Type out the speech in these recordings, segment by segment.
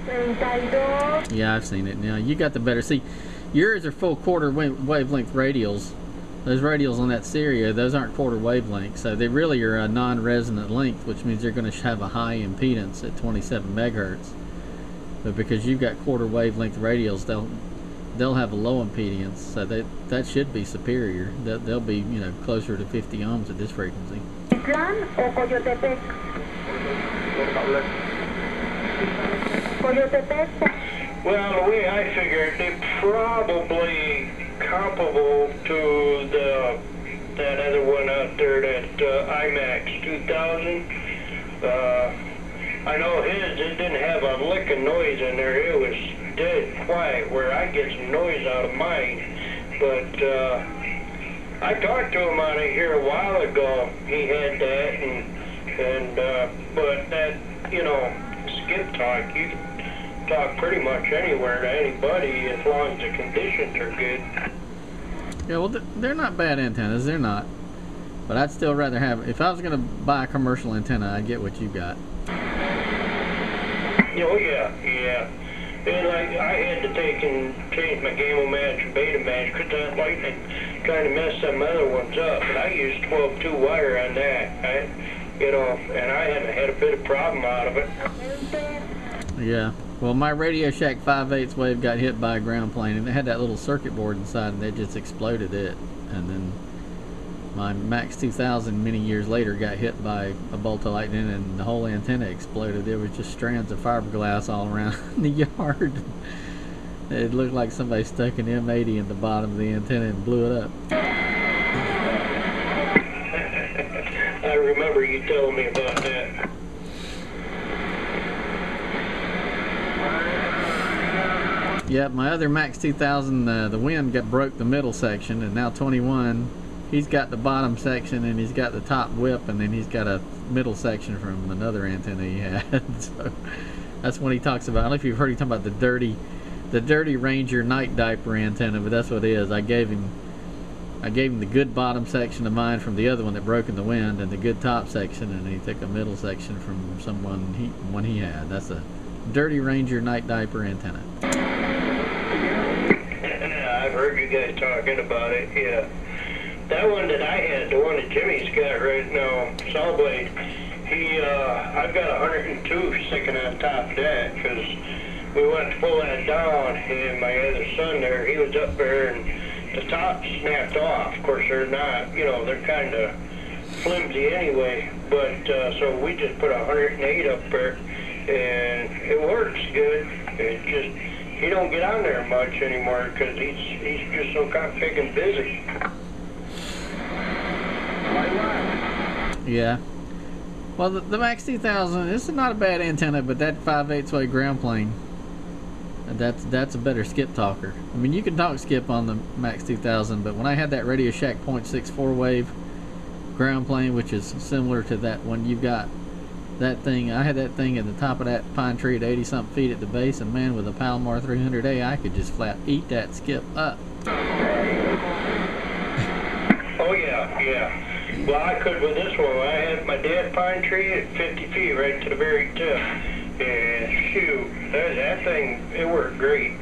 Yeah, I've seen it now. You got the better. See, yours are full quarter wavelength radials. Those radials on that Syria, those aren't quarter wavelength, so they really are a non-resonant length, which means they're going to have a high impedance at 27 megahertz. But because you've got quarter wavelength radials, they'll have a low impedance, so that should be superior. They'll be, you know, closer to 50 ohms at this frequency. Well, the way I figured, they're probably comparable to that other one out there, that IMAX 2000. I know his, it didn't have a lick of noise in there. It was dead quiet, where I get some noise out of mine. But I talked to him on it here a while ago. He had that, but that, you know, skip talk, you can talk pretty much anywhere to anybody as long as the conditions are good. Yeah, well, they're not bad antennas. They're not. But I'd still rather have, if I was going to buy a commercial antenna, I'd get what you got. Oh, yeah. And I had to take and change my Gamma match and Beta match because that lightning kind of messed some other ones up. But I used 12-2 wire on that, you know, and I haven't had a bit of problem out of it. Yeah. Well, my Radio Shack 5/8 wave got hit by a ground plane, and it had that little circuit board inside, and they just exploded it. And then my Max 2000 many years later got hit by a bolt of lightning, and the whole antenna exploded. There was just strands of fiberglass all around the yard. It looked like somebody stuck an M80 in the bottom of the antenna and blew it up. I remember you telling me about that. Yeah, my other Max 2000, the wind broke the middle section, and now 21, he's got the bottom section, and he's got the top whip, and then he's got a middle section from another antenna he had. So that's when he talks about, I don't know if you've heard him talk about the dirty Ranger night diaper antenna, but that's what it is. I gave him the good bottom section of mine from the other one that broke in the wind, and the good top section, and he took a middle section from one he had. That's a dirty Ranger night diaper antenna. I've heard you guys talking about it, yeah. That one that I had, the one that Jimmy's got right now, saw blade, I've got 102 sticking on top of that, because we went to pull that down, and my other son there, he was up there, and the top snapped off. Of course, they're not, you know, they're kind of flimsy anyway, but so we just put 108 up there, and it works good. It just, he don't get on there much anymore because he's just so freaking busy. Yeah. Well, the Max 2000, this is not a bad antenna, but that 5/8 way ground plane, that's a better skip talker. I mean, you can talk skip on the Max 2000, but when I had that Radio Shack 0.64 wave ground plane, which is similar to that one you've got, that thing, I had that thing at the top of that pine tree at 80-something feet at the base, and man, with a Palomar 300A, I could just flat eat that skip up. Oh, yeah. Well, I could with this one. I had my dead pine tree at 50 feet right to the very tip. And shoot, that thing, it worked great.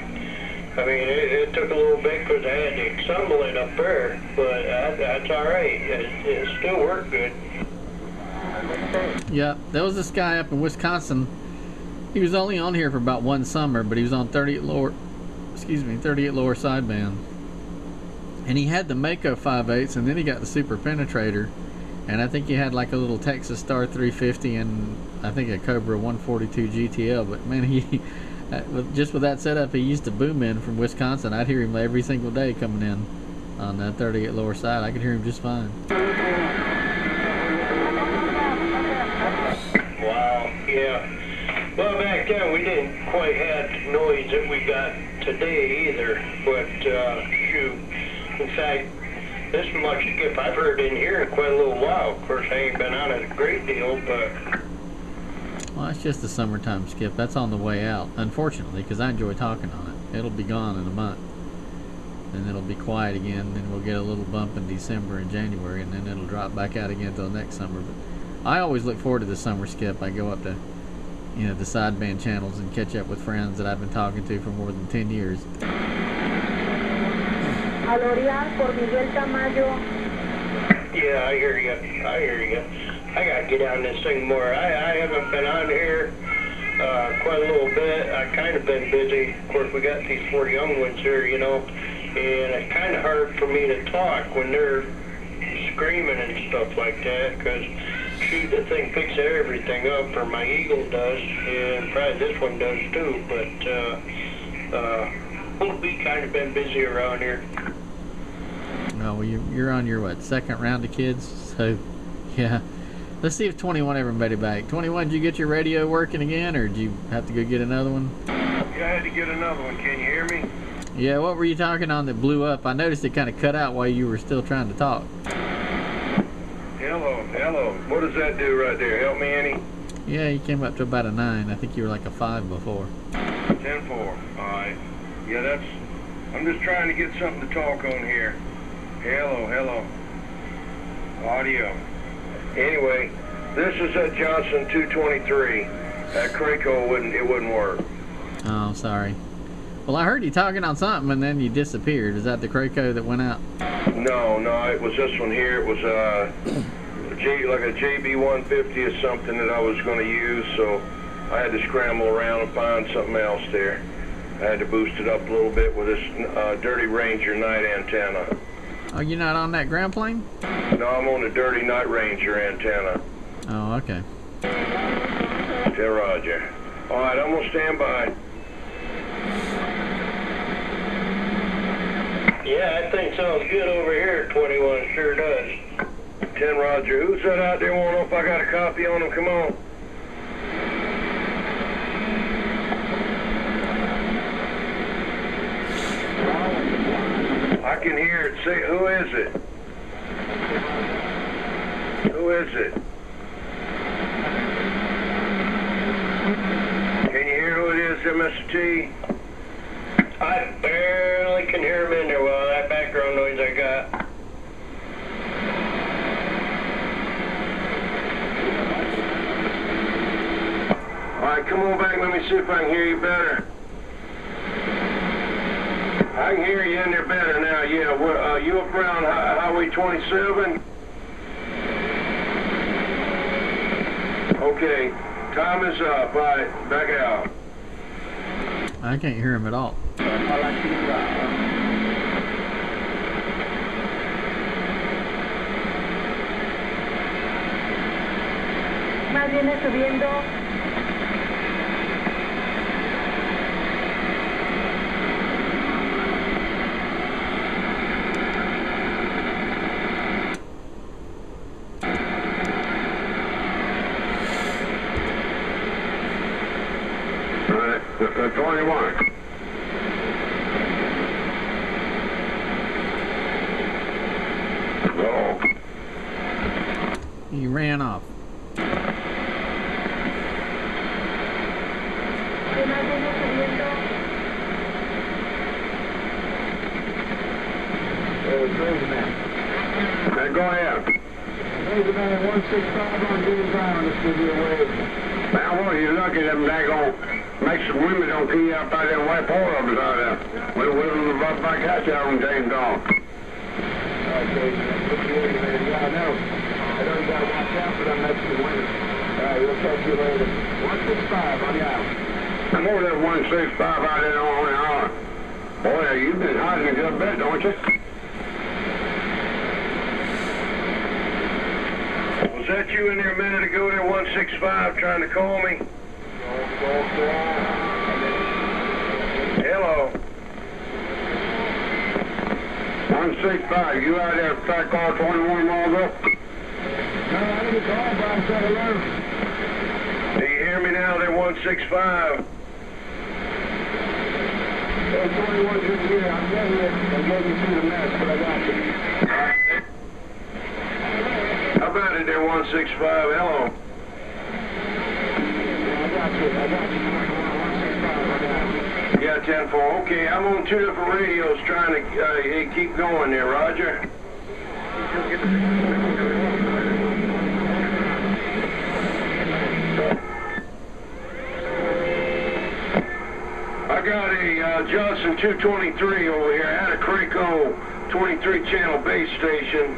I mean, it took a little bit because I had to assemble it up there, but that's all right. It still worked good. Yeah, there was this guy up in Wisconsin. He was only on here for about one summer, but he was on 38 lower sideband. And he had the Mako 5/8, and then he got the Super Penetrator, and I think he had like a little Texas Star 350 and I think a Cobra 142 GTL. But man, he just with that setup, he used to boom in from Wisconsin. I'd hear him every single day coming in on that 38 lower side. I could hear him just fine. Wow, yeah. Well, back then we didn't quite have the noise that we got today either, but shoot. In fact, this much skip I've heard in here in quite a little while. Of course, I ain't been on it a great deal, but... Well, it's just the summertime skip. That's on the way out, unfortunately, because I enjoy talking on it. It'll be gone in a month. Then it'll be quiet again, then we'll get a little bump in December and January, and then it'll drop back out again until next summer. But I always look forward to the summer skip. I go up to you know, the sideband channels and catch up with friends that I've been talking to for more than 10 years. Yeah, I hear you. I hear you. I gotta get on this thing more. I haven't been on here quite a little bit. I've kind of been busy. Of course, we got these 4 young ones here, you know, and it's kind of hard for me to talk when they're screaming and stuff like that, because shoot, the thing picks everything up, or my Eagle does, and probably this one does too, but we kind of been busy around here. Oh, well, you're on your, what, 2nd round of kids? So, yeah. Let's see if 21 ever made it back. 21, did you get your radio working again, or did you have to go get another one? Yeah, I had to get another one. Can you hear me? Yeah, what were you talking on that blew up? I noticed it kind of cut out while you were still trying to talk. Hello, hello. What does that do right there? Help me, Annie? Yeah, you came up to about a 9. I think you were like a 5 before. 10-4. All right. Yeah, I'm just trying to get something to talk on here. Hello, hello. Audio. Anyway, this is at Johnson 223. That Craco wouldn't work. Oh, sorry. Well, I heard you talking on something and then you disappeared. Is that the Craco that went out? No, it was this one here. It was like a JB150 or something that I was going to use, so I had to scramble around and find something else there. I had to boost it up a little bit with this Dirty Ranger night antenna. Oh, you're not on that ground plane? No, I'm on the Dirty Night Ranger antenna. Oh, okay. Yeah, Roger. All right, I'm going to stand by. Yeah, that thing sounds good over here, 21, sure does. 10, Roger. Who's that out there? Want to know if I got a copy on him? Come on. I can hear it. Say, who is it? Who is it? Can you hear who it is, Mr. T? I barely can hear him in there with all that background noise I got. All right, come on back. Let me see if I can hear you better. I can hear you in there better now, yeah. You up around Highway 27? Okay, time is up. All right, back out. I can't hear him at all. Más viene subiendo. The 21. Go. He ran off. Go ahead. There's about 165 on Jimmy Brown. This will be a wave. Now, what are you looking at them daggone? Make some women don't key up out there and wipe all of us out there. We'll them about back at you on James Dog. Okay, yeah, I know. I know you gotta watch out for them Mexican women. Alright, we'll catch you later. 165 on the out. More than 165 out there on the hour. Boy, you've been hiding a good bit, don't you? Was that you in there a minute ago there, 165, trying to call me? Hello. 165, you out there at Track Car 21 miles up? No, I didn't call, but I'm trying to learn. Do you hear me now there, 165? There's 21 just here. I'm getting it. I'm getting through the mess, but I got you. How about it there, 165? Hello. Yeah, 10-4. Okay, I'm on 2 different radios trying to keep going there, Roger. got a Johnson 223 over here. I had a Craco 23 channel base station.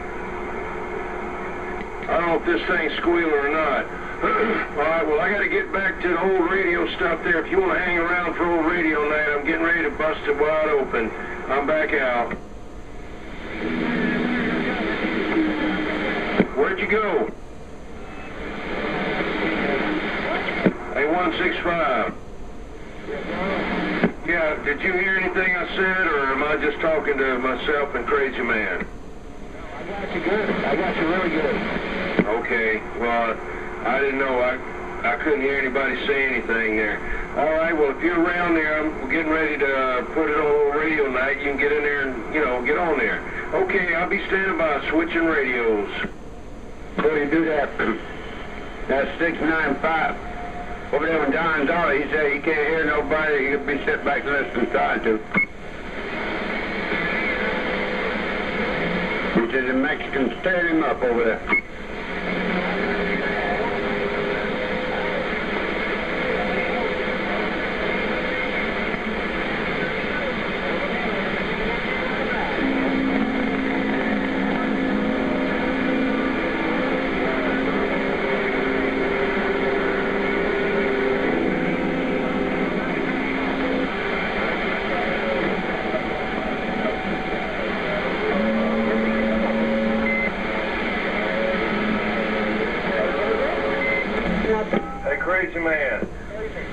I don't know if this thing's squealing or not. Alright, well I gotta get back to the old radio stuff there. If you want to hang around for old radio night, I'm getting ready to bust it wide open. I'm back out. Where'd you go? A165. Yeah, did you hear anything I said, or am I just talking to myself and Crazy Man? I got you good. I got you really good. Okay, well, I didn't know. I couldn't hear anybody say anything there. All right, well, if you're around there, I'm getting ready to put it on radio night. You can get in there and, you know, get on there. Okay, I'll be standing by switching radios. So you do that. That's 695. Over there with Don Dolly, he said he can't hear nobody. He'll be sitting back listening, trying to. He said the Mexicans stirred him up over there. Crazy Man.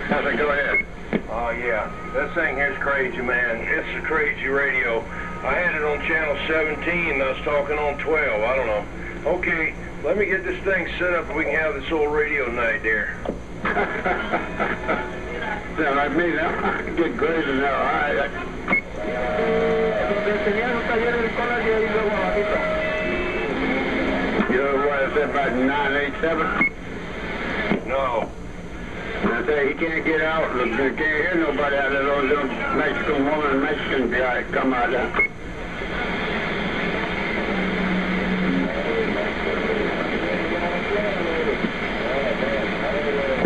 I said, go ahead. Oh, yeah. This thing here's Crazy Man. It's a crazy radio. I had it on channel 17 and I was talking on 12. I don't know. Okay, let me get this thing set up and we can have this old radio night there. Sound like me now. Get crazy now. All right. You know what I said about 987? No. I say he can't get out. He can't hear nobody out of those little Mexican woman and Mexican guy come out there.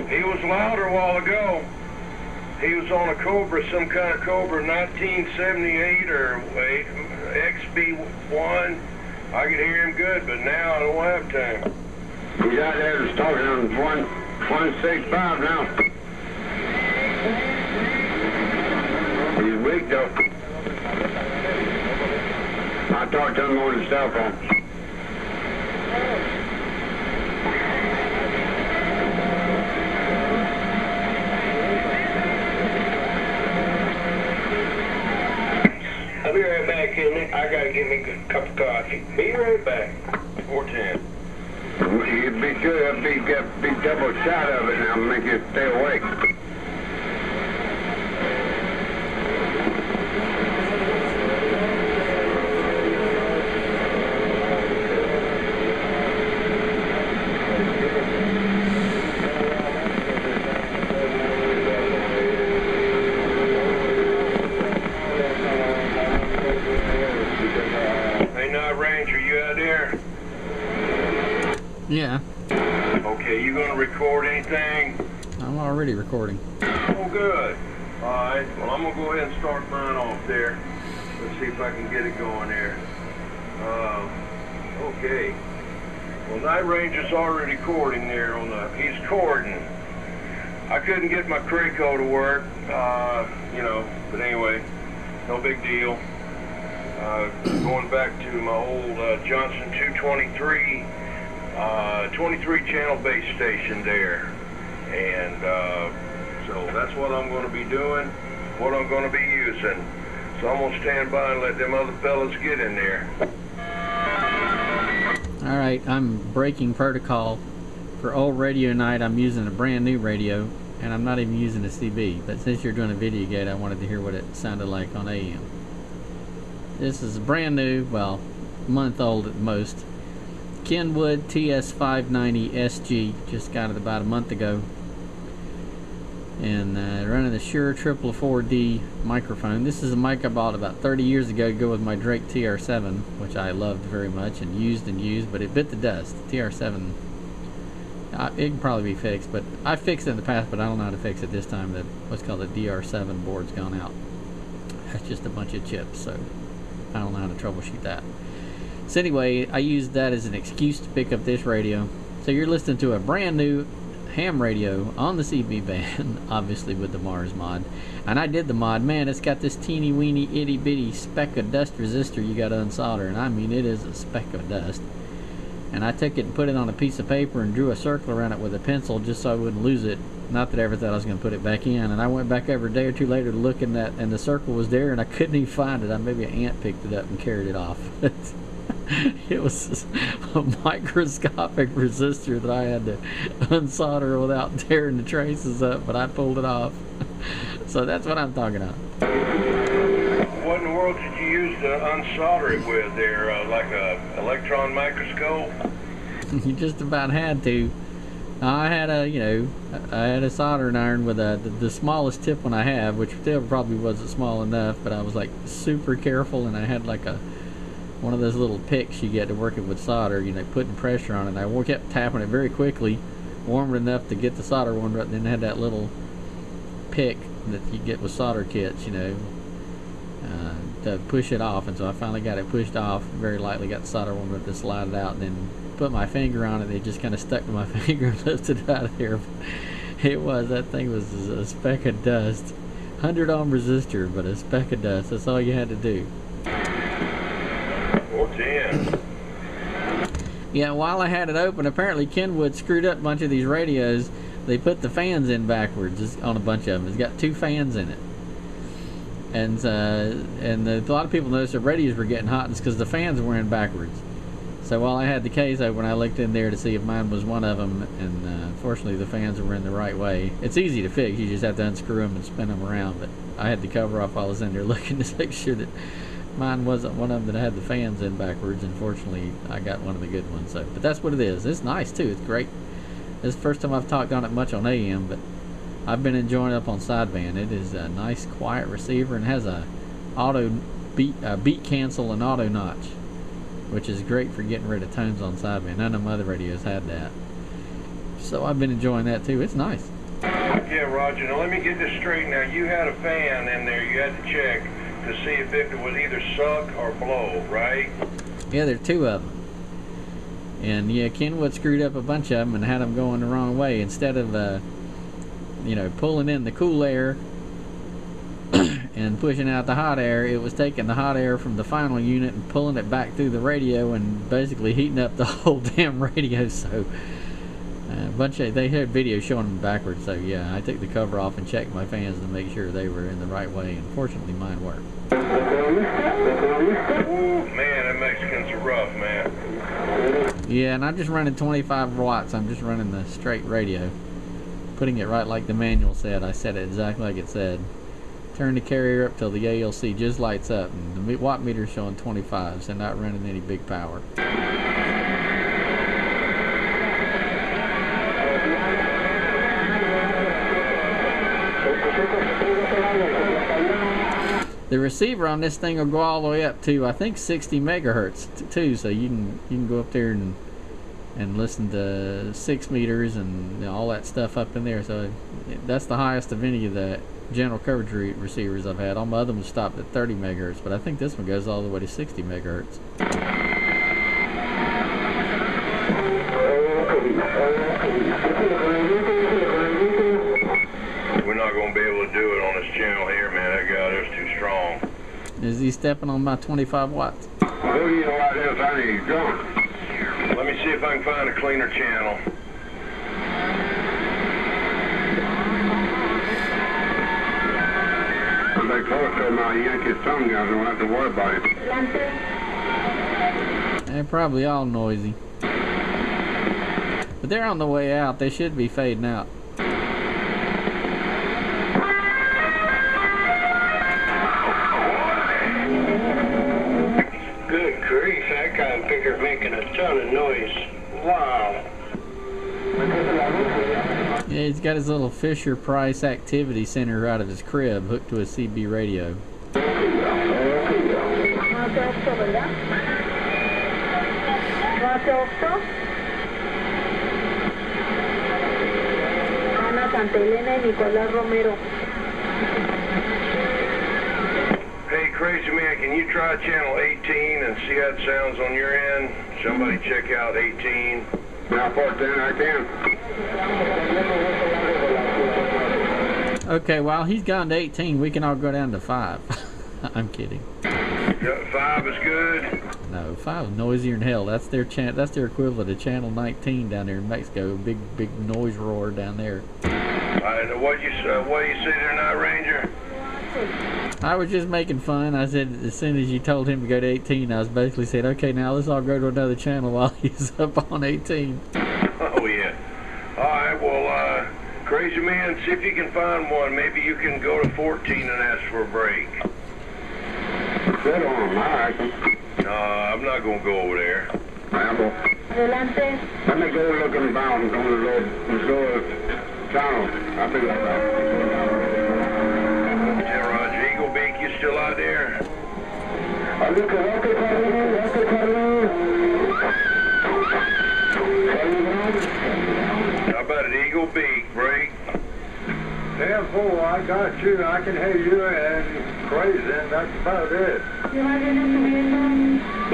He was louder a while ago. He was on a Cobra, some kind of Cobra, 1978 or XB1. I could hear him good, but now I don't have time. He's out there just talking on 165 now. He's weak though. I talked to him on his cell phone. I'll be right back, Kenny. I gotta get me a good cup of coffee. Be right back. 410. You'd be sure to be double shot of it now, make you stay awake. Hey, Night Ranger, you out there? Yeah, Okay, you gonna record anything? I'm already recording. Oh, good. All right. Well, I'm gonna go ahead and start mine off there. Let's see if I can get it going there. Okay. Well, Night Ranger's already recording there on the. He's recording. I couldn't get my Craco to work, you know. But anyway, no big deal. Going back to my old Johnson 223. 23 channel base station there, and so that's what I'm going to be doing, what I'm going to be using. So I'm going to stand by and let them other fellas get in there. Alright, I'm breaking protocol. For old radio night, I'm using a brand new radio, and I'm not even using a CB, but since you're doing a video gate, I wanted to hear what it sounded like on AM. This is brand new, well, a month old at most. Kenwood TS-590SG, just got it about a month ago, and running the Shure 444D microphone. This is a mic I bought about 30 years ago to go with my Drake TR7, which I loved very much and used, but it bit the dust. The TR7 it can probably be fixed, but I fixed it in the past, but I don't know how to fix it this time. The what's called the DR7 board's gone out. That's just a bunch of chips, so I don't know how to troubleshoot that. So anyway, I used that as an excuse to pick up this radio. So you're listening to a brand new ham radio on the CB band, obviously with the Mars mod. And I did the mod. Man, it's got this teeny weeny itty bitty speck of dust resistor you got to unsolder, and I mean it is a speck of dust. And I took it and put it on a piece of paper and drew a circle around it with a pencil just so I wouldn't lose it. Not that I ever thought I was going to put it back in. And I went back over a day or two later to look in that, and the circle was there, and I couldn't even find it. Maybe an ant picked it up and carried it off. It was a microscopic resistor that I had to unsolder without tearing the traces up, but I pulled it off. So that's what I'm talking about. What in the world did you use to unsolder it with there? Like a electron microscope? You just about had to. I had a soldering iron with the smallest tip one I have, which still probably wasn't small enough, but I was like super careful, and I had like one of those little picks you get to work it with solder, putting pressure on it. And I kept tapping it very quickly, warm it enough to get the solder warmed up, then had that little pick that you get with solder kits, to push it off. And so I finally got it pushed off very lightly, got the solder warmed up to slide it out, and then put my finger on it. It just kind of stuck to my finger and lifted it out of there. That thing was a speck of dust. 100 ohm resistor, but a speck of dust. That's all you had to do. Oh, damn. Yeah, while I had it open, apparently Kenwood screwed up a bunch of these radios. They put the fans in backwards on a bunch of them. It's got 2 fans in it. And a lot of people noticed the radios were getting hot, and it's because the fans were in backwards. So while I had the case open, I looked in there to see if mine was one of them, and fortunately the fans were in the right way. It's easy to fix. You just have to unscrew them and spin them around, but I had the cover off while I was in there looking to make sure that mine wasn't one of them that had the fans in backwards, and fortunately I got one of the good ones. But that's what it is. It's nice too. It's great. This is the first time I've talked on it much on AM, but I've been enjoying it up on sideband. It is a nice quiet receiver and has a auto beat cancel and auto notch, which is great for getting rid of tones on sideband. None of my other radios had that. So I've been enjoying that too. It's nice. Yeah, Roger. Now let me get this straight. Now you had a fan in there. You had to check to see if it was either suck or blow, right? Yeah, there are 2 of them. And yeah, Kenwood screwed up a bunch of them and had them going the wrong way. Instead of pulling in the cool air and pushing out the hot air, it was taking the hot air from the final unit and pulling it back through the radio and basically heating up the whole damn radio. So they had video showing them backwards. So yeah, I took the cover off and checked my fans to make sure they were in the right way, and fortunately mine worked. Ooh, man, that Mexicans are rough, man. Yeah, and I'm just running 25 watts. I'm just running the straight radio, putting it right like the manual said. I said it exactly like it said. Turn the carrier up till the ALC just lights up, and the watt meter's showing 25, so not running any big power. The receiver on this thing will go all the way up to, I think, 60 megahertz too, so you can go up there and listen to 6 meters and all that stuff up in there. So that's the highest of any of the general coverage receivers I've had. All my other ones stopped at 30 megahertz, but I think this one goes all the way to 60 megahertz. We're not going to be able to do it on this channel here, man. That guy there's too strong. Is he stepping on my 25 watts? Let me see if I can find a cleaner channel. They close to my Yankee tongue, guys. I don't have to worry about it. They're probably all noisy. But they're on the way out. They should be fading out. Good grief, that guy figured making a ton of noise. Wow. Yeah, he's got his little Fisher-Price activity center out of his crib hooked to a CB radio. a Santa Elena y Nicolás Romero. Hey, Crazy Man, can you try channel 18 and see how it sounds on your end? Somebody check out 18. Now 14, I can. Okay, while he's gone to 18, we can all go down to 5. I'm kidding. 5 is good. No, 5 is noisier than hell. That's their that's their equivalent of channel 19 down there in Mexico. Big noise roar down there. What do you say there, Night Ranger? I was just making fun. I said as soon as you told him to go to 18, I was basically saying, okay, now let's all go to another channel while he's up on 18. Oh yeah. All right. Well, Crazy Man, see if you can find one. Maybe you can go to 14 and ask for a break. Sit on them, I reckon. I'm not gonna go over there. Adelante. Let me go look in the bound on the road. Let's go channel. I'll be right back. Yeah, Roger. Eagle Beak, you still out there? How about an Eagle Beak, break? 10-4, I got you. I can hear you and Crazy, and that's about it.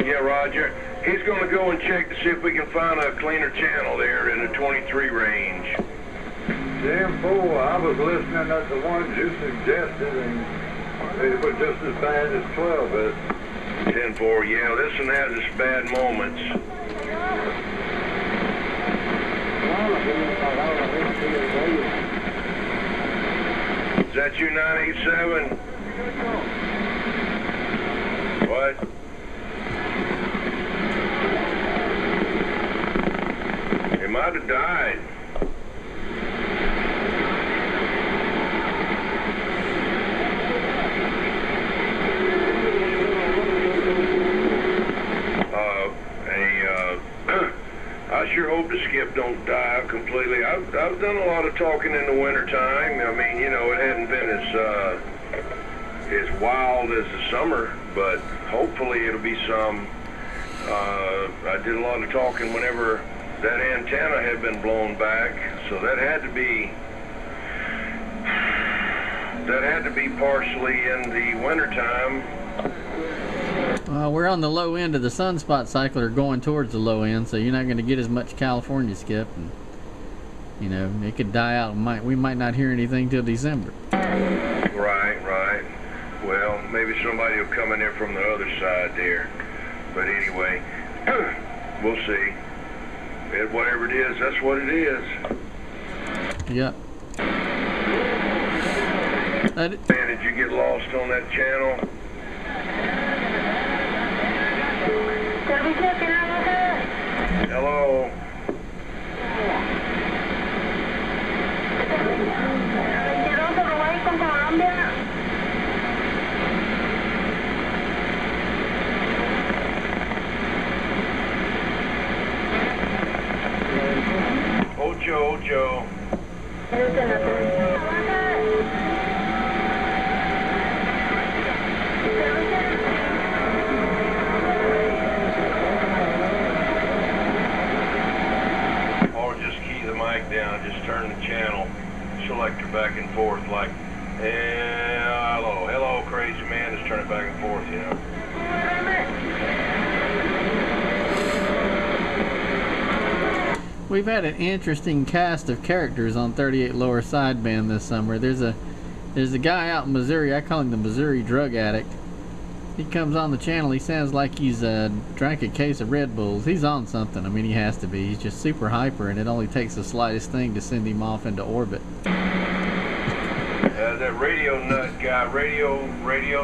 Yeah, Roger. He's going to go and check to see if we can find a cleaner channel there in the 23 range. 10-4, I was listening at the ones you suggested, and they were just as bad as 12 is. 10-4, yeah, this one has its bad moments. Is that you, 987? What? He might have died. I sure hope the skip don't die out completely. I've done a lot of talking in the wintertime. I mean, you know, it hadn't been as wild as the summer, but hopefully it'll be some. I did a lot of talking whenever that antenna had been blown back, so that had to be partially in the wintertime. We're on the low end of the sunspot cycle, or going towards the low end, so you're not going to get as much California skip, and you know, it could die out. We might not hear anything till December. Right. Well, maybe somebody will come in there from the other side there. But anyway, we'll see. Whatever it is, that's what it is. Yep. Man, did you get lost on that channel? Hello? Ocho. Or just key the mic down, just turn the channel selector back and forth like, hello, Crazy Man, just turn it back and forth, you know. We've had an interesting cast of characters on 38 lower sideband this summer. There's a guy out in Missouri. I call him the Missouri drug addict. He comes on the channel. He sounds like he's drank a case of Red Bulls. He's on something. I mean, he has to be. He's just super hyper, and it only takes the slightest thing to send him off into orbit. That radio nut guy, radio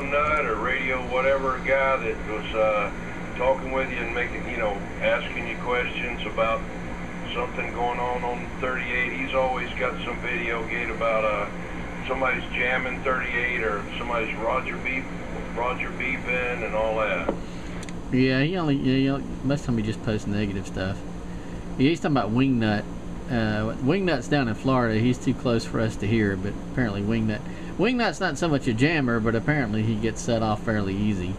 nut or radio whatever guy that was talking with you and making, you know, asking you questions about something going on 38. He's always got some video gate about somebody's jamming 38 or somebody's Roger beeping and all that. Yeah, he most of the time he just posts negative stuff. Yeah, he's talking about Wingnut. Wingnut's down in Florida. He's too close for us to hear, but apparently Wingnut's not so much a jammer, but apparently he gets set off fairly easy.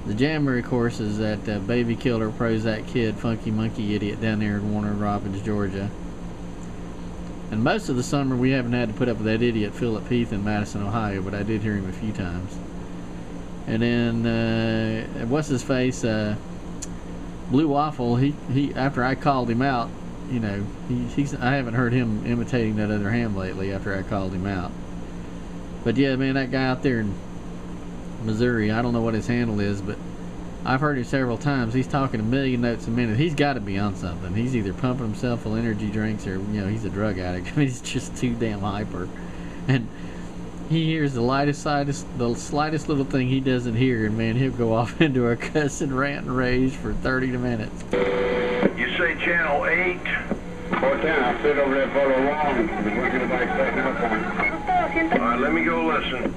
The jammer, of course, is that baby killer Prozac kid, funky monkey idiot down there in Warner Robins, Georgia. And most of the summer we haven't had to put up with that idiot Philip Heath in Madison, Ohio, but I did hear him a few times. And then what's his face? Blue Waffle. He after I called him out, you know, I haven't heard him imitating that other ham lately after I called him out. But yeah, man, that guy out there in Missouri, I don't know what his handle is, but I've heard him several times. He's talking a million notes a minute. He's got to be on something. He's either pumping himself full of energy drinks, or you know, he's a drug addict. I mean, he's just too damn hyper. And he hears the slightest little thing he doesn't hear, and man, he'll go off into a cussing rant and rage for 30 minutes. You say channel 8? 410, I sit over there for a long. We're going to be setting up on. All right, let me go listen.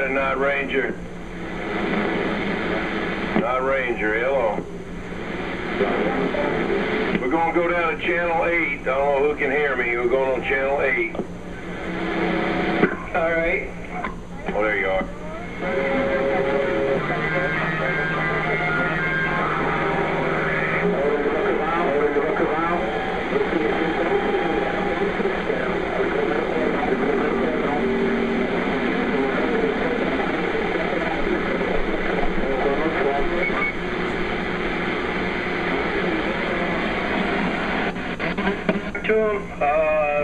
Not Ranger. Not Ranger, hello. We're going to go down to channel 8. I don't know who can hear me. We're going on channel 8. All right. Oh, there you are.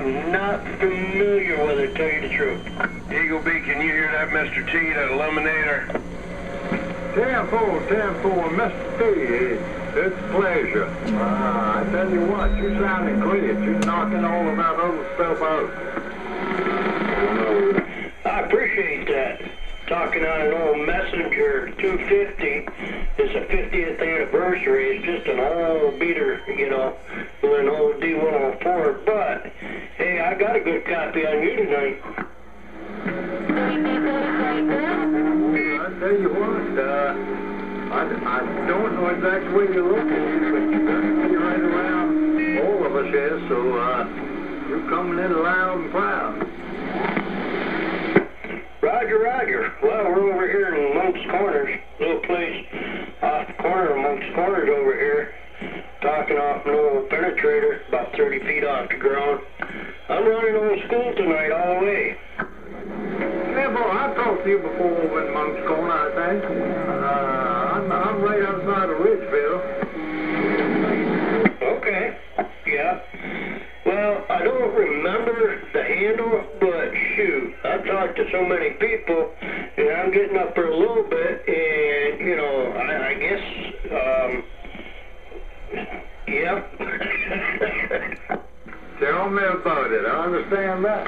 Not familiar with it, tell you the truth. Eagle B, can you hear that, Mr. T, that eliminator? 10-4, Mr. T, it's a pleasure. I tell you what, you're sounding clear. You're knocking all of that other stuff out. I appreciate that. Talking on an old Messenger 250. It's a 50th anniversary. It's just an old beater, you know, with an old D104. But, hey, I got a good copy on you tonight. I tell you what, I don't know exactly where you're located, but you're going to be right around all of us here, so you're coming in loud and proud. Roger, Roger. Well, we're over here in Monk's Corners, little place off the corner of Monk's Corners over here, talking off an old penetrator, about 30 feet off the ground. I'm running old school tonight all the way. Yeah, boy, I've talked to you before over in Monk's Corner, I think. I'm right outside of Ridgeville. Okay, yeah. Well, I don't remember the handle, but shoot, I've talked to so many people, and I'm getting up for a little bit, and, you know, I guess Yep. Tell me about it. I understand that.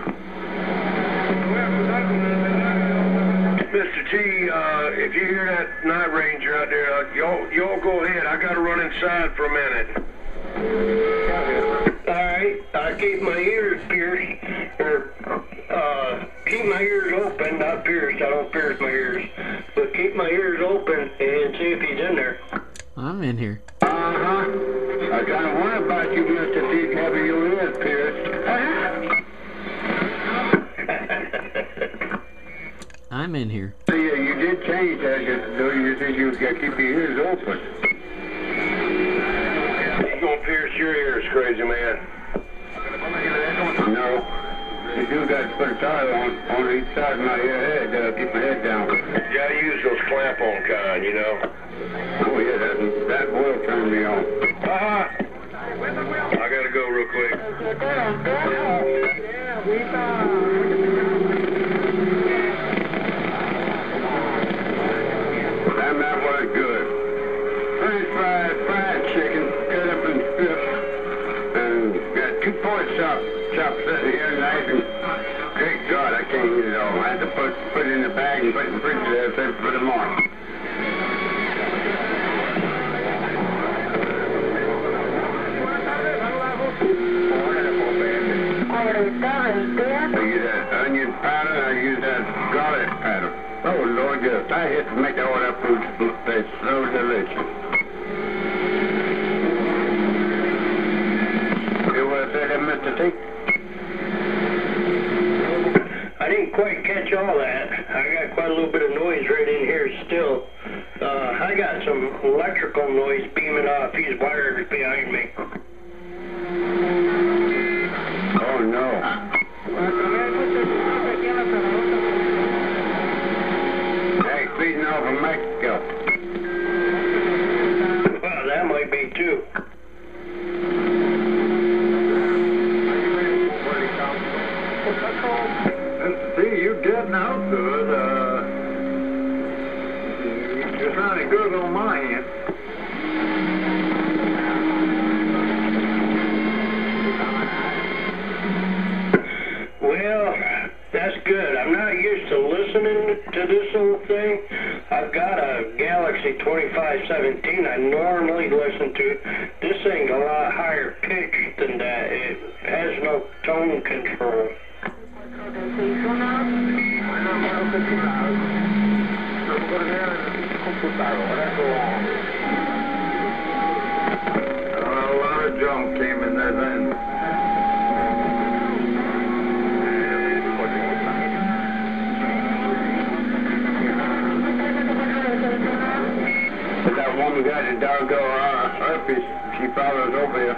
Mr. T, if you hear that night ranger out there, y'all go ahead. I gotta run inside for a minute. Alright, I keep my ears pierced, or, keep my ears open, not pierced, I don't pierce my ears, but keep my ears open and see if he's in there. I'm in here. Uh-huh. I kind of wonder about you, Mr. T, having your ears pierced. I'm in here. See, you did change that. You said you got to keep your ears open. You gonna pierce your ears, crazy man? No. You do got to put a tile on each side of my head, keep my head down. You gotta use those clamp-on kind, you know? Oh, yeah, that will turn me on. I gotta go real quick. That was good. French fries, fried chicken, cut up in strips, and got 2 pork chops sitting here nice and great God, I can't eat it all. I had to put it in the bag and put it in the refrigerator and put them on. I use that onion powder, I use that garlic powder. Oh, Lord, yes, I hate to make all that food taste so delicious. You want to say that, Mr. T? I didn't quite catch all that. I got quite a little bit of noise right in here still. I got some electrical noise beaming off these wires behind me. Oh, no. Hey, feeding off of Mexico. Well, that might be too. Mr. T, you're getting out good. You're sounding good on my end. Well, that's good. I'm not used to listening to this old thing. I've got a Galaxy 2517 I normally listen to. This thing's a lot higher pitched than that. It has no tone control. A lot of junk came in there then. That woman got the doggone herpes. She follows over here.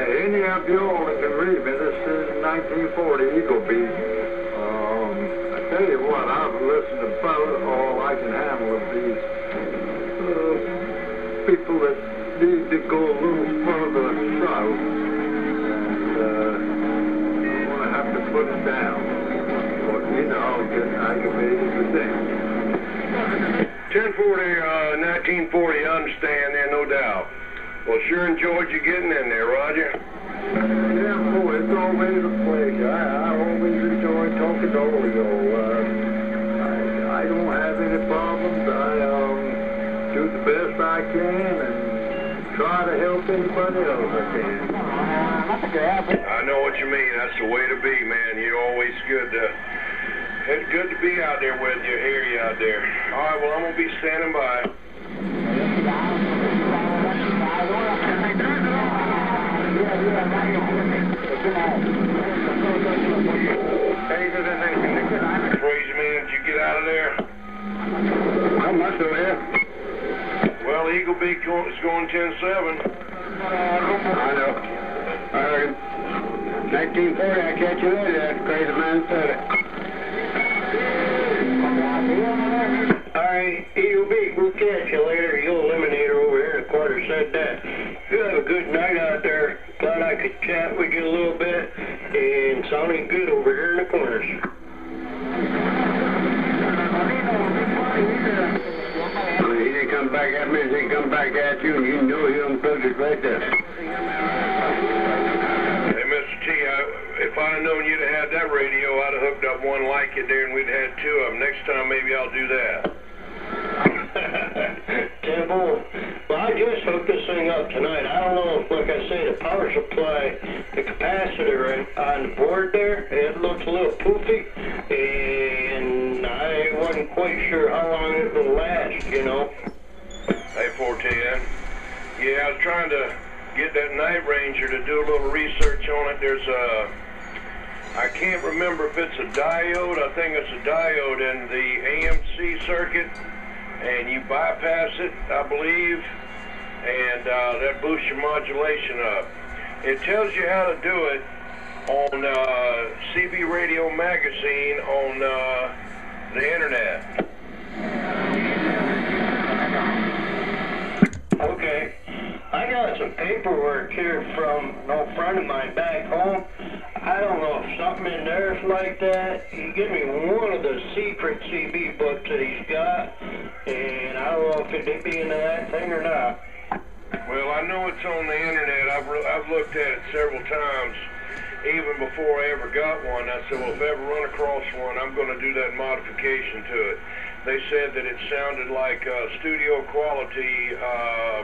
Any of you all that can read me, this is 1940 Eagle Beat. I tell you what, I've listened to about all I can handle of these people that need to go a little further south. And I want to have to put it down. But, you know, I'll get aggravated with things. 1040, 1940, I understand there, no doubt. Well, sure enjoyed you getting in there, Roger. Yeah, boy, it's always a pleasure. I always enjoy talking to all of you. I don't have any problems. I do the best I can and try to help anybody else I can. I know what you mean. That's the way to be, man. You're always good to... It's good to be out there with you, hear you out there. All right, well, I'm going to be standing by. Crazy man, did you get out of there? How much still here? Well, Eagle Beak is going 10-7. I know. I reckon 1940, I catch you later. That crazy man said it. All right, Eagle Beak, we'll catch you later. You'll eliminate her over here. The quarter said that. You have a good night out there. Glad I could chat with you a little bit. And sounding good over here in the corners. He didn't come back at me, he come back at you, and you knew he was perfect right there. Hey, Mr. T, if I'd have known you'd have had that radio, I'd have hooked up one like it there, and we'd had two of them. Next time, maybe I'll do that. Temple, well, I just hooked this thing up tonight. I don't know if, like I say, the power supply, the capacitor on the board there, it looks a little poofy, and I wasn't quite sure how long it will last, you know. Hey, 410. Yeah, I was trying to get that Night Ranger to do a little research on it. There's a... I can't remember if it's a diode. I think it's a diode in the AMC circuit, and you bypass it, I believe, and that boosts your modulation up. It tells you how to do it on CB Radio Magazine on the internet. Okay. I got some paperwork here from an old friend of mine back home. I don't know if something in there's like that. He gave me one of the secret CB books that he's got, and I don't know if it'd be into that thing or not. Well, I know it's on the internet. I've looked at it several times, even before I ever got one. I said, well, if I ever run across one, I'm going to do that modification to it. They said that it sounded like studio quality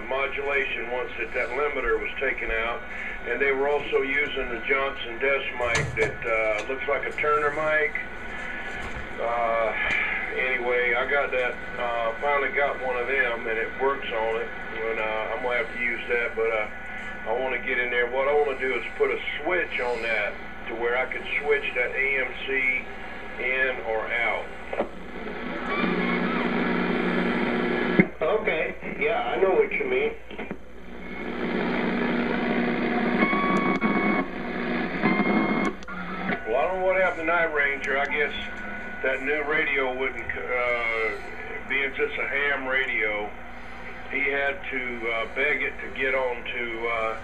modulation once that limiter was taken out. And they were also using the Johnson desk mic that looks like a Turner mic. Anyway, I got that, finally got one of them, and it works on it. And I'm going to have to use that, but I want to get in there. What I want to do is put a switch on that to where I can switch that AMC in or out. Okay, yeah, I know what you mean. Well, I don't know what happened to Night Ranger. I guess that new radio wouldn't, being just a ham radio, he had to beg it to get on to,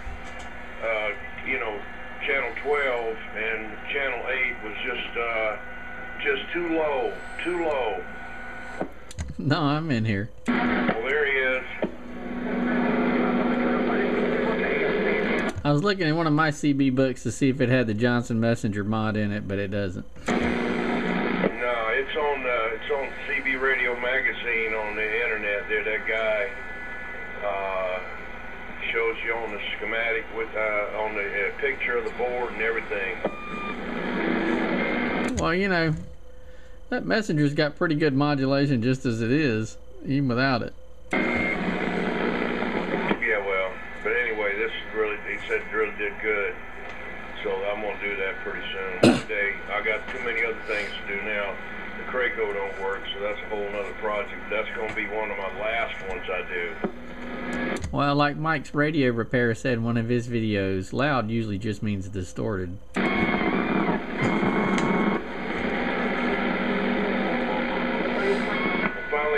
you know, channel 12, and channel 8 was just too low, too low. No, I'm in here. Well, there he is. I was looking at one of my CB books to see if it had the Johnson Messenger mod in it, but it doesn't. No, it's on CB Radio Magazine on the internet there. That guy shows you on the schematic with on the picture of the board and everything. Well, you know, that Messenger's got pretty good modulation just as it is, even without it. Yeah, well, but anyway, this really, he said it really did good. So I'm going to do that pretty soon. Today, I got too many other things to do now. The Craco don't work, so that's a whole nother project. That's going to be one of my last ones I do. Well, like Mike's radio repair said in one of his videos, loud usually just means distorted.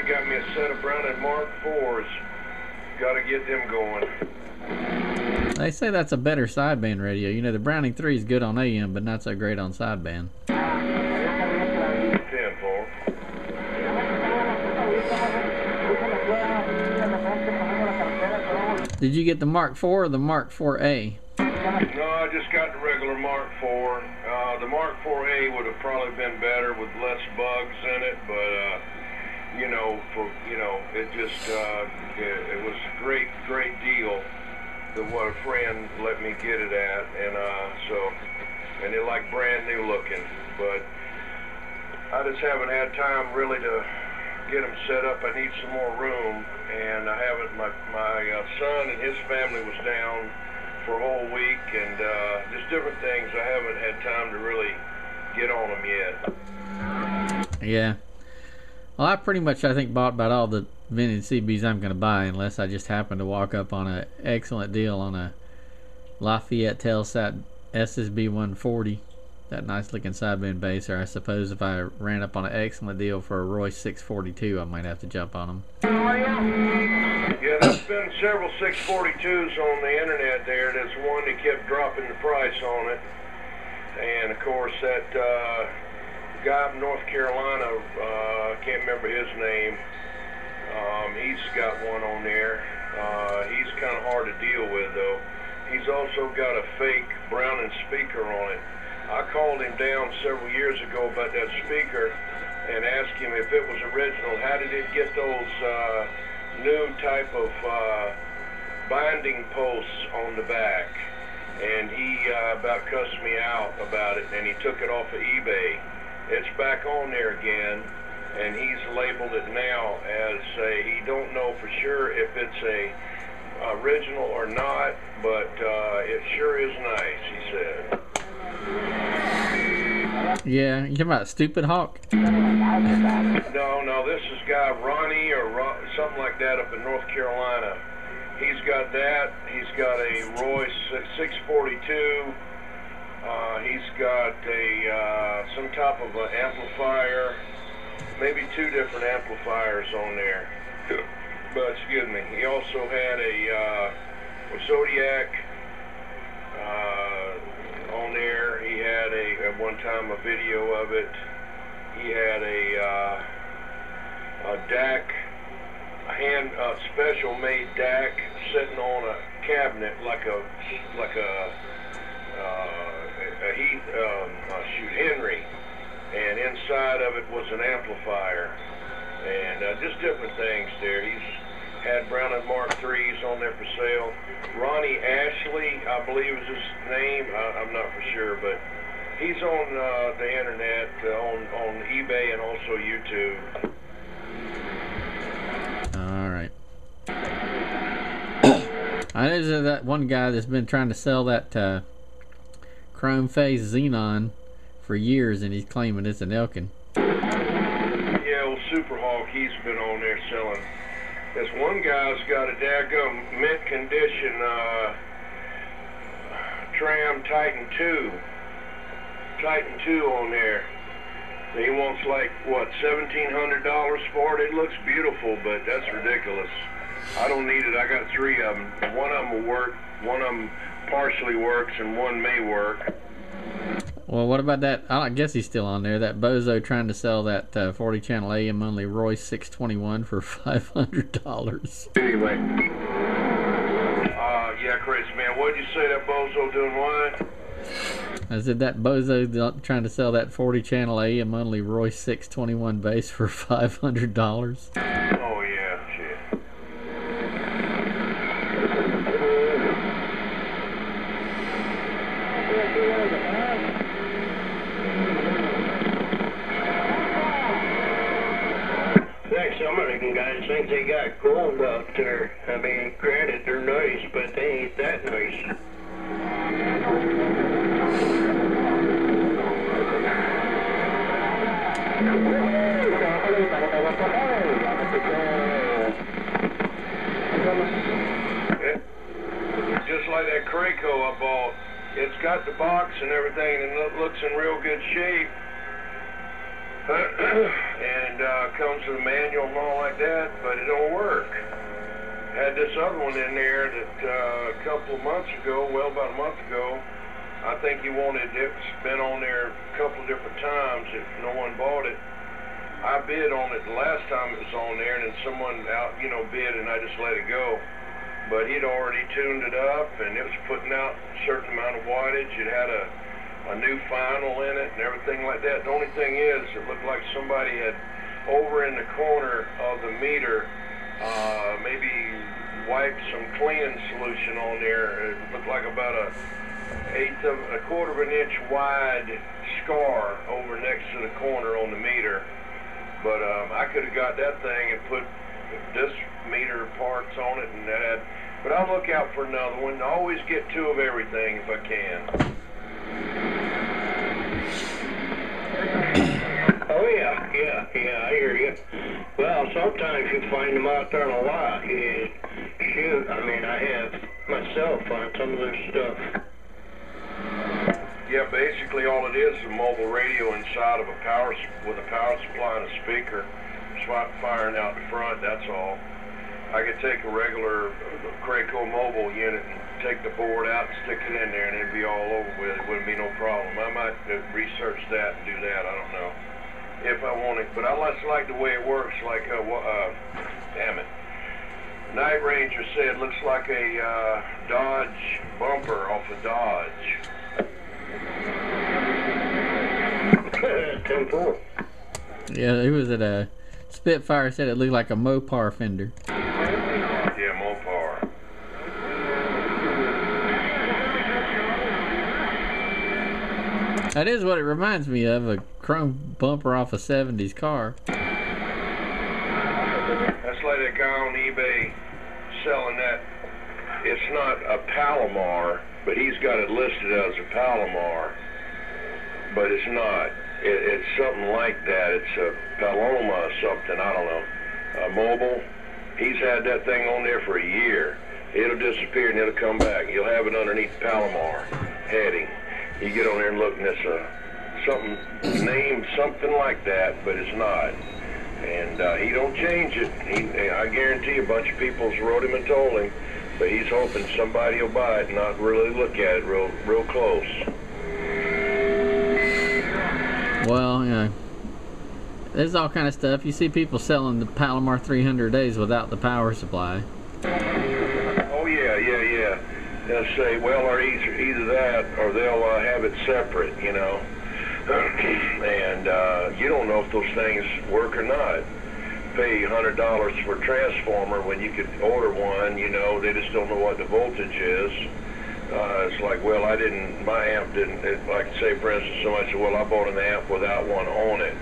Got me a set of Browning Mark IVs. Got to get them going. They say that's a better sideband radio. You know, the Browning 3 is good on AM, but not so great on sideband. 10-4. Did you get the Mark IV or the Mark IVA? No, I just got the regular Mark IV. The Mark IVA would have probably been better with less bugs in it, but you know, it just it was a great deal. what a friend let me get it at, and and they're like brand new looking, but I just haven't had time really to get them set up. I need some more room, and I haven't. My son and his family was down for a whole week, and just different things. I haven't had time to really get on them yet. Yeah. Well, I pretty much, I think, bought about all the vintage CBs I'm going to buy, unless I just happen to walk up on an excellent deal on a Lafayette Telsat SSB 140, that nice looking sideband bass, or I suppose if I ran up on an excellent deal for a Royce 642, I might have to jump on them. Yeah, there's been several 642s on the internet there. There's one that kept dropping the price on it, and of course that guy from North Carolina, I can't remember his name, he's got one on there. He's kind of hard to deal with, though. He's also got a fake Browning speaker on it. I called him down several years ago about that speaker and asked him if it was original. How did it get those new type of binding posts on the back? And he about cussed me out about it, and he took it off of eBay. It's back on there again, and he's labeled it now as he don't know for sure if it's a original or not, but it sure is nice, he said. Yeah, you talking about Stupid Hawk? No, this is guy Ronnie or something like that up in North Carolina. He's got that. He's got a Royce 642. He's got some type of an amplifier, maybe two different amplifiers on there. But excuse me, he also had a Zodiac on there. He had at one time a video of it. He had a DAC, a special made DAC sitting on a cabinet like a Henry, and inside of it was an amplifier, and just different things there. He's had Browning Mark IIIs on there for sale. Ronnie Ashley, I believe is his name. I'm not for sure, but he's on the internet, on eBay and also YouTube. All right. I know there's that one guy that's been trying to sell that chrome face Xenon for years, and he's claiming it's an Elkin. Yeah, well, Superhawk, he's been on there selling. This one guy's got a daggum mint condition Tram Titan 2 on there. He wants like, what, $1,700 for it? It looks beautiful, but that's ridiculous. I don't need it. I got three of them. One of them will work, one of them partially works, and one may work. Well, what about that? I guess he's still on there. That bozo trying to sell that 40 channel AM only Royce 621 for $500. Anyway. Yeah, crazy man. What did you say, that bozo doing what? I said that bozo trying to sell that 40 channel AM only Royce 621 bass for $500. Oh yeah, shit. Some of the guys think they got gold out there. I mean, granted, they're nice, but they ain't that nice. Just like that Craco I bought. It's got the box and everything, and it looks in real good shape. And comes with a manual and all like that, but it don't work. Had this other one in there that a couple of months ago, well, about a month ago, I think he wanted it. It's been on there a couple of different times. If no one bought it, I bid on it the last time it was on there, and then someone out, bid, and I just let it go. But he'd already tuned it up, and it was putting out a certain amount of wattage. It had a new final in it and everything like that. The only thing is, it looked like somebody had over in the corner of the meter, maybe wiped some cleaning solution on there. It looked like about a quarter of an inch wide scar over next to the corner on the meter. But I could have got that thing and put this meter parts on it and that. But I'll look out for another one. Always get 2 of everything if I can. Oh yeah, I hear you. Well, sometimes you find them out there in a lot. Shoot, I mean, I have myself on some of this stuff. Yeah, basically all it is a mobile radio inside of a with a power supply and a speaker, firing out the front. That's all. I could take a regular Craco mobile unit and take the board out and stick it in there, and it'd be all over with. It wouldn't be no problem. I might research that and do that. I don't know if I want it, but I just like the way it works. Like, damn it. Night Ranger said, looks like a Dodge bumper off a Dodge. 10-4. Yeah, it was at a Spitfire. Said it looked like a Mopar fender. Yeah, Mopar. That is what it reminds me of, a chrome bumper off a 70s car. That's like that guy on eBay selling that. It's not a Palomar, but he's got it listed as a Palomar. But it's not. It's something like that. It's a Paloma or something, I don't know. Mobile. He's had that thing on there for a year. It'll disappear and it'll come back. You'll have it underneath Palomar heading. You get on there and look, and it's something named something like that, but it's not. And he don't change it. I guarantee a bunch of people's wrote him and told him, but he's hoping somebody will buy it and not really look at it real close. Well, you know, there's all kind of stuff. You see people selling the Palomar 300As without the power supply. Oh yeah. They'll say, well, or either that, or they'll have it separate, you know. And you don't know if those things work or not. Pay $100 for a transformer when you could order one, you know. They just don't know what the voltage is. It's like, well, my amp didn't, like say for instance, somebody said, well, I bought an amp without one on it.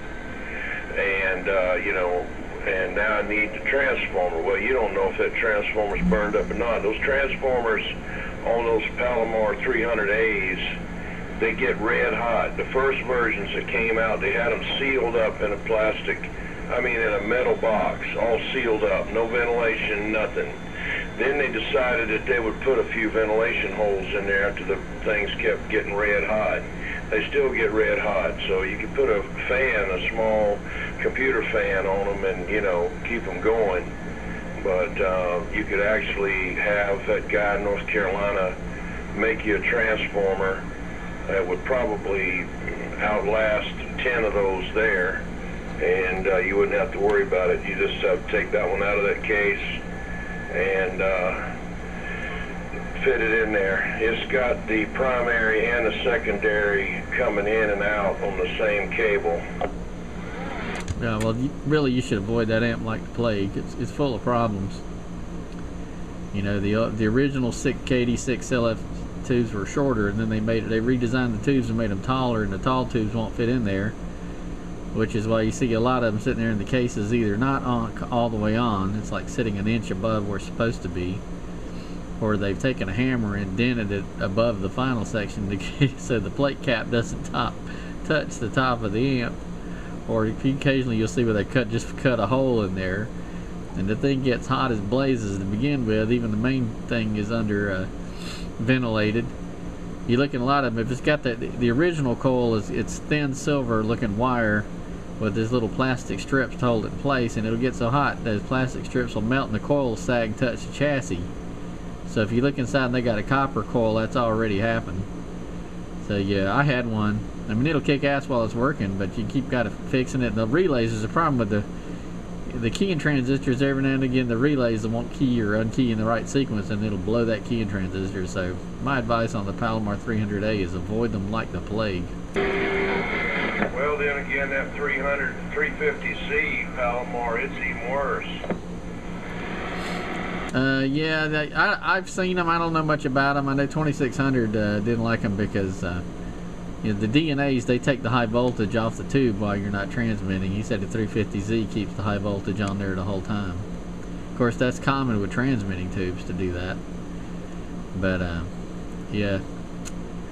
And, you know, and now I need the transformer. Well, you don't know if that transformer's burned up or not. Those transformers on those Palomar 300As, they get red hot. The first versions that came out, they had them sealed up in a in a metal box, all sealed up, no ventilation, nothing. Then they decided that they would put a few ventilation holes in there after the things kept getting red hot. They still get red hot, so you could put a fan, a small computer fan on them and, you know, keep them going. But you could actually have that guy in North Carolina make you a transformer that would probably outlast 10 of those there, and you wouldn't have to worry about it. You just have to take that one out of that case and fit it in there. It's got the primary and the secondary coming in and out on the same cable. Yeah, well, you should avoid that amp like the plague. It's full of problems. You know, the original KD6 LF tubes were shorter, and then they redesigned the tubes and made them taller, and the tall tubes won't fit in there, which is why you see a lot of them sitting there in the cases either not on all the way on, it's like sitting an inch above where it's supposed to be, or they've taken a hammer and dented it above the final section so the plate cap doesn't touch the top of the amp. Or occasionally you'll see where they cut a hole in there, and the thing gets hot as blazes to begin with. Even the main thing is under ventilated. You look at a lot of them, if it's got the original coil it's thin silver looking wire with these little plastic strips to hold it in place, and it'll get so hot those plastic strips will melt and the coil will sag and touch the chassis. So if you look inside and they got a copper coil, that's already happened. So yeah, I had one. I mean, it'll kick ass while it's working, but you keep fixing it. And the relays is a problem with the keying transistors. Every now and again, the relays won't key or unkey in the right sequence, and it'll blow that keying transistor. So my advice on the Palomar 300A is avoid them like the plague. Well, then again, that 350C Palomar, it's even worse. Yeah, I've seen them. I don't know much about them. I know 2600 didn't like them because you know, the DNAs, they take the high voltage off the tube while you're not transmitting. He said the 350Z keeps the high voltage on there the whole time. Of course, that's common with transmitting tubes to do that. But yeah,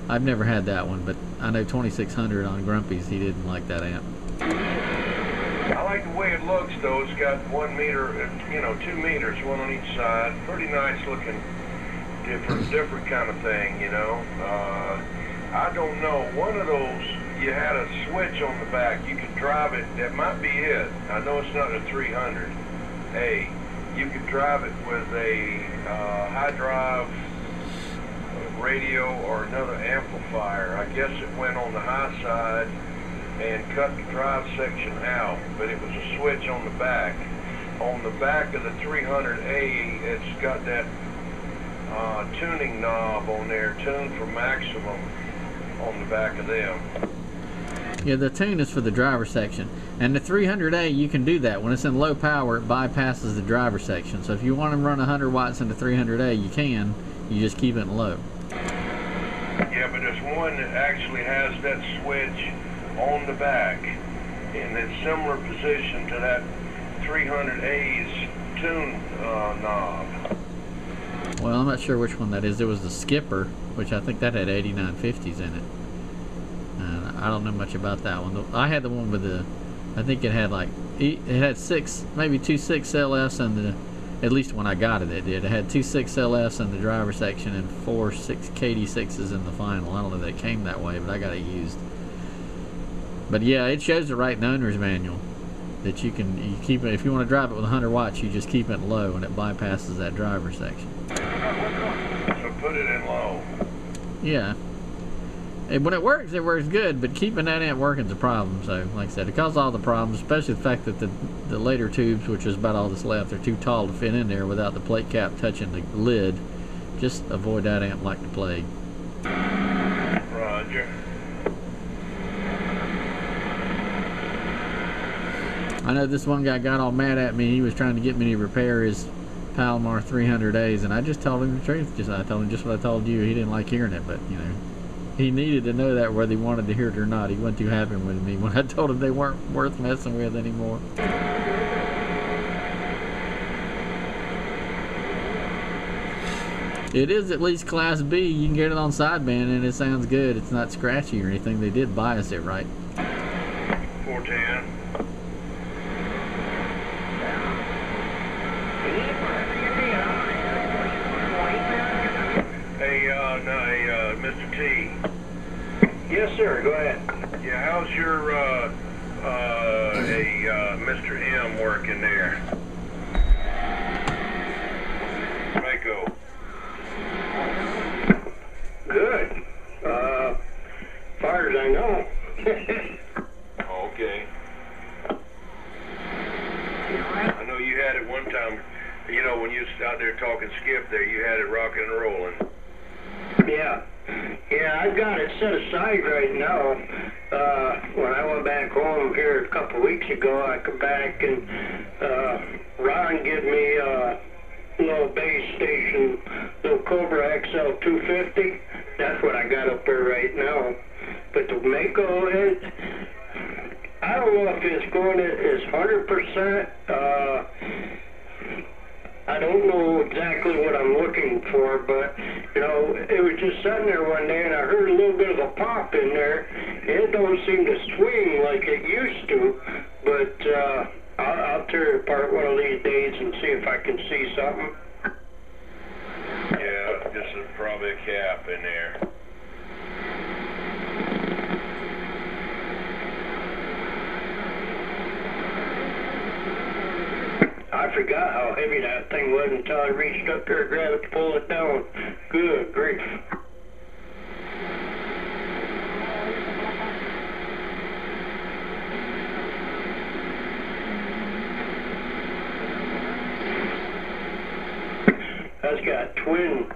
I've never had that one, but I know 2600 on Grumpy's, he didn't like that amp. I like the way it looks, though. It's got 1 meter, you know, 2 meters, one on each side. Pretty nice looking, different kind of thing, you know. I don't know. One of those, you had a switch on the back. You could drive it. That might be it. I know it's not a 300A. You could drive it with a high drive radio or another amplifier. I guess it went on the high side and cut the drive section out, but it was a switch on the back. On the back of the 300A, it's got that tuning knob on there, tune for maximum, on the back of them. Yeah, the tune is for the driver section. And the 300A, you can do that. When it's in low power, it bypasses the driver section. So if you want to run 100 watts into 300A, you can. You just keep it low. Yeah, but there's one that actually has that switch on the back in a similar position to that 300A's tune knob. Well, I'm not sure which one that is. There was the Skipper, which I think that had 8950s in it. I don't know much about that one. I had the one with the, I think it had like, it had maybe two 6LFs and the, at least when I got it, it did. It had two 6LFs in the driver section and 4 KD6s in the final. I don't know if they came that way, but I got it used. But yeah, it shows it right in the owner's manual that you keep it, if you want to drive it with 100 watts, you just keep it low and it bypasses that driver section. So put it in low. Yeah. And when it works good, but keeping that amp working is a problem. So, like I said, it caused all the problems, especially the fact that the later tubes, which is about all that's left, are too tall to fit in there without the plate cap touching the lid. Just avoid that amp like the plague. Roger. I know this one guy got all mad at me. He was trying to get me to repair his Palomar 300As, and I just told him the truth. I told him just what I told you. He didn't like hearing it, but, you know, he needed to know that whether he wanted to hear it or not. He wasn't too happy with me when I told him they weren't worth messing with anymore. It is at least Class B. You can get it on sideband, and it sounds good. It's not scratchy or anything. They did bias it right. 410. Mr. T. Yes, sir. Go ahead. Yeah, how's your Mr. M working there? Mako. Good. Far as I know. Okay. I know you had it one time, you know, when you was out there talking Skip there, you had it rocking and rolling. Yeah. Yeah, I've got it set aside right now. When I went back home here a couple of weeks ago, I come back and Ron gave me a little base station, little Cobra XL 250. That's what I got up there right now. But the Mako, I don't know if it's going to, it's 100%. I don't know exactly what I'm looking for, but, you know, it was just sitting there one day and I heard a little bit of a pop in there. It don't seem to swing like it used to, but I'll tear it apart one of these days and see if I can see something. Yeah, this is probably a cap in there. I forgot how heavy that thing was until I reached up there, grabbed it, to pull it down. Good grief. That's got twin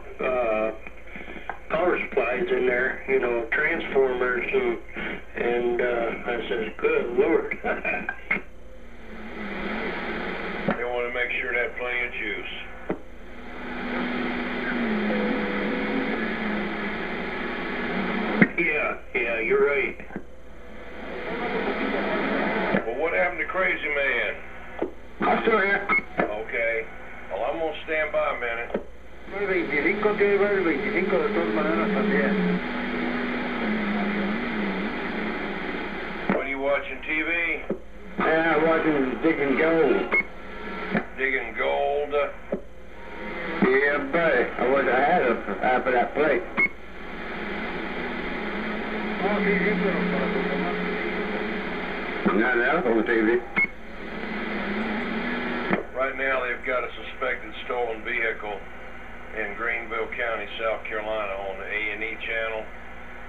power supplies in there, you know, transformers, and I says, good Lord. They want to make sure that plenty of juice. man? I'm still here. Okay. Well, I'm going to stand by a minute. El 25 que iba el 25 de todas maneras también. What are you watching, TV? Yeah, I'm watching Digging Gold. Digging gold? Yeah, buddy. I had a half of that plate. Oh, sí, sí, pero para tu mamá. Nothing else on the TV. Right now, they've got a suspected stolen vehicle in Greenville County, South Carolina, on the A&E channel,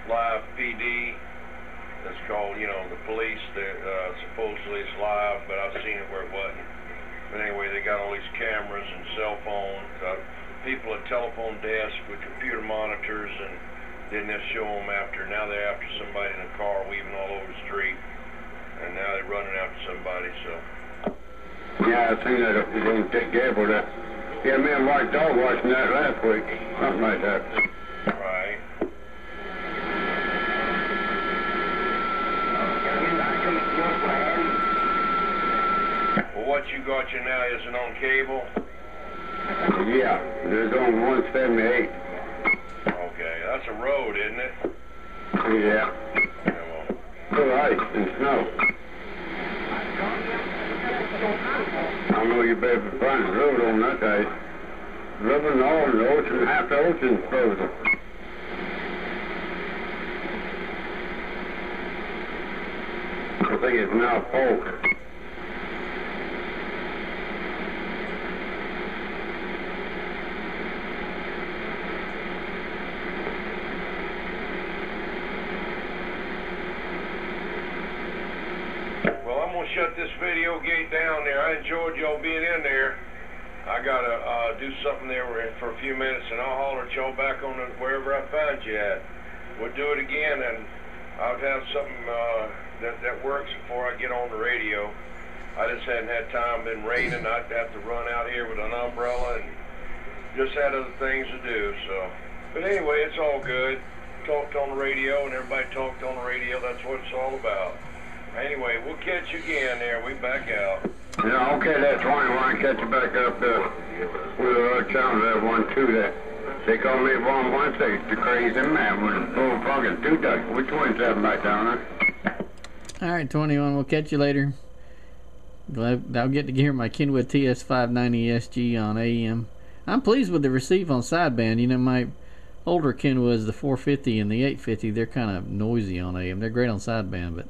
live PD. That's called, you know, the police. Supposedly it's live, but I've seen it where it wasn't. But anyway, they got all these cameras and cell phones, people at telephone desks with computer monitors, and then they'll show them after. Now they're after somebody in a car weaving all over the street, and now they're running after somebody. So. Yeah, I think that it didn't take cable that. Yeah, me and White Dog watching that last week. Something like that. Right. Well, what you got you now isn't on cable? Yeah, there's on 178. Okay, that's a road, isn't it? Yeah. Yeah, well, Full of ice and snow. I know you better find the road on that ice. Rubbing all the ocean, half the ocean's frozen. I think it's now folk. Well, I'm going to shut this video gate down there. I enjoyed y'all being in there. I got to do something there for a few minutes, and I'll holler at y'all back on wherever I find you at. We'll do it again, and I'll have something that works before I get on the radio. I just hadn't had time. Been raining. I'd have to run out here with an umbrella, and just had other things to do. So, but anyway, it's all good. Talked on the radio, and everybody talked on the radio. That's what it's all about. Anyway, we'll catch you again there. We back out. Yeah, okay, that's 21. Catch you back up there with the channel there, 1-2 there. They call me 116, the crazy man with the full fucking 2 ducks. We're 27 back down there. Alright, 21, we'll catch you later. Glad I'll get to hear my Kenwood TS-590SG on AM. I'm pleased with the receive on sideband. You know, my older Kenwoods, the 450 and the 850, they're kind of noisy on AM. They're great on sideband, but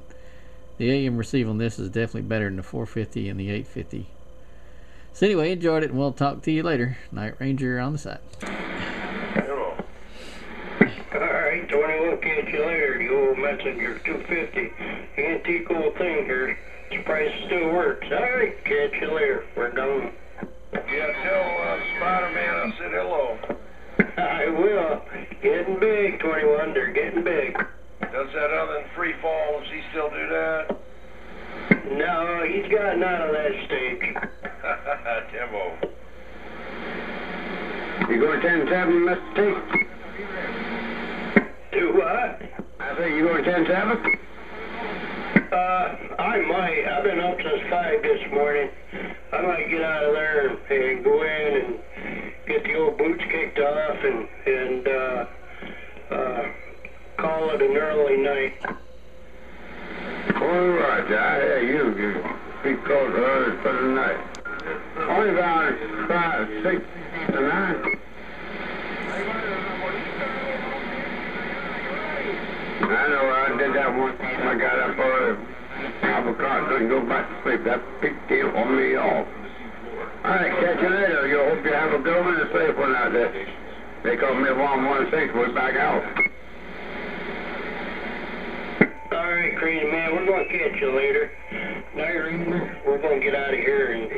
the AM receive on this is definitely better than the 450 and the 850. So anyway, enjoyed it, and we'll talk to you later. Night Ranger on the side. Hello. Alright, Tony, we'll catch you later, you old messenger 250. Antique old thing here. Surprised it still works. Alright, catch you later. We're done. Yeah, tell Spider-Man I said hello. I will. Getting big, 21. They're getting big. Does that other than free fall, does he still do that? No, he's gotten out of that stage. Timbo. You going 10-7, Mr. T? Do what? I think you going 10-7? I might. I've been up since 5 this morning. I might get out of there and go in and get the old boots kicked off and call it an early night. All right, I hear you. Be close early for the night. Only about 5, 6, to 9. I know I did that one time. I got up early, have a car, so I can go back to sleep. That big deal on me off. All right, catch you later. You hope you have a good one and a safe one out there. They call me 116. We're back out. All right, crazy man. We're going to catch you later. Now we're going to get out of here and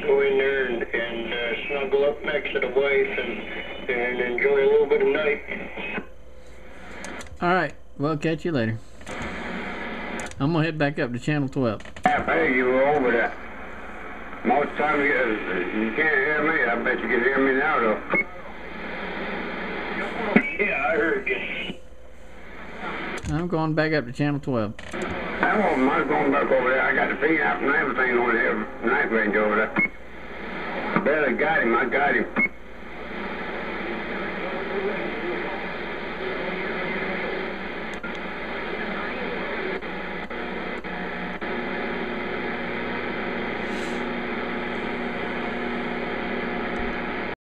go in there and snuggle up next to the wife and enjoy a little bit of night. Alright, we'll catch you later. I'm going to head back up to channel 12. Hey, you were over there. Most times you can't hear me. I bet you can hear me now, though. Yeah, I heard you. I'm going back up to channel 12. Some of them, I was going back over there. I got the feed out and everything on the knife range over there. I barely got him. I got him.